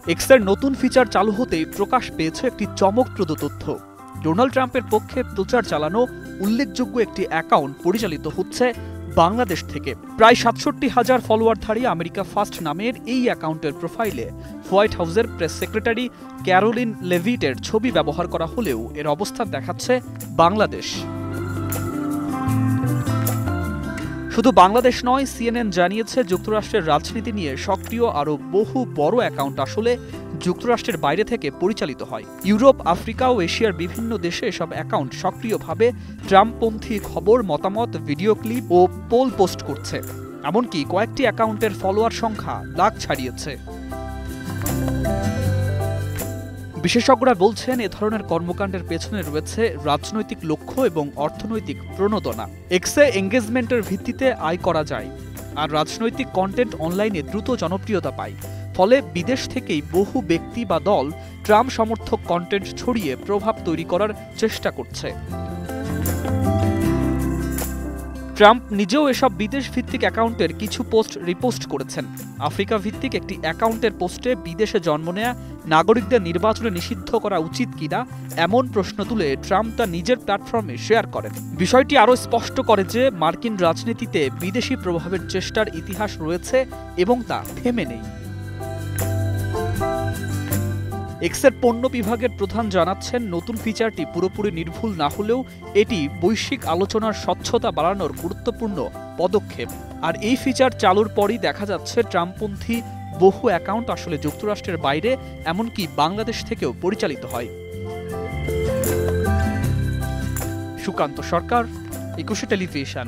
এক্সের নতুন ফিচার চালু হতেই প্রকাশ পেয়েছে একটি চমকপ্রদ তথ্য। ডোনাল্ড ট্রাম্পের পক্ষে প্রচার চালানো উল্লেখযোগ্য একটি অ্যাকাউন্ট পরিচালিত হচ্ছে বাংলাদেশ থেকে। প্রায় ৬৭,০০০ ফলোয়ারধারী আমেরিকা ফার্স্ট নামের এই অ্যাকাউন্টের প্রোফাইলে হোয়াইট হাউসের প্রেস সেক্রেটারি ক্যারোলিন লেভিটের ছবি ব্যবহার করা হলেও এর অবস্থান দেখাচ্ছে বাংলাদেশ। শুধু বাংলাদেশ নয়, সিএনএন জানিয়েছে যুক্তরাষ্ট্রের রাজনীতি নিয়ে সক্রিয় আরও বহু বড় অ্যাকাউন্ট আসলে যুক্তরাষ্ট্রের বাইরে থেকে পরিচালিত হয়। ইউরোপ, আফ্রিকা ও এশিয়ার বিভিন্ন দেশে এসব অ্যাকাউন্ট সক্রিয়ভাবে ট্রাম্পপন্থী খবর, মতামত, ভিডিও ক্লিপ ও পোল পোস্ট করছে। এমনকি কয়েকটি অ্যাকাউন্টের ফলোয়ার সংখ্যা লাখ ছাড়িয়েছে। বিশেষজ্ঞরা বলছেন, এ ধরনের কর্মকাণ্ডের পেছনে রয়েছে রাজনৈতিক লক্ষ্য এবং অর্থনৈতিক প্রণোদনা। এক্সে এঙ্গেজমেন্টের ভিত্তিতে আয় করা যায়, আর রাজনৈতিক কন্টেন্ট অনলাইনে দ্রুত জনপ্রিয়তা পায়। ফলে বিদেশ থেকেই বহু ব্যক্তি বা দল ট্রাম্প সমর্থক কন্টেন্ট ছড়িয়ে প্রভাব তৈরি করার চেষ্টা করছে। ট্রাম্প নিজেও এসব বিদেশ ভিত্তিক অ্যাকাউন্টের কিছু পোস্ট রিপোস্ট করেছেন। আফ্রিকা ভিত্তিক একটি অ্যাকাউন্টের পোস্টে বিদেশে জন্ম নেয়া নাগরিকদের নির্বাচনে নিষিদ্ধ করা উচিত কিনা এমন প্রশ্ন তুলে ট্রাম্প তা নিজের প্ল্যাটফর্মে শেয়ার করেন। বিষয়টি আরও স্পষ্ট করে যে মার্কিন রাজনীতিতে বিদেশি প্রভাবের চেষ্টার ইতিহাস রয়েছে এবং তা থেমে নেই। এক্সের পণ্য বিভাগের প্রধান জানাচ্ছেন, নতুন ফিচারটি পুরোপুরি নির্ভুল না হলেও এটি বৈশ্বিক আলোচনার স্বচ্ছতা বাড়ানোর গুরুত্বপূর্ণ পদক্ষেপ। আর এই ফিচার চালুর পরই দেখা যাচ্ছে ট্রাম্পপন্থী বহু অ্যাকাউন্ট আসলে যুক্তরাষ্ট্রের বাইরে, এমনকি বাংলাদেশ থেকেও পরিচালিত হয়। সুকান্ত সরকার, ২১ টেলিভিশন।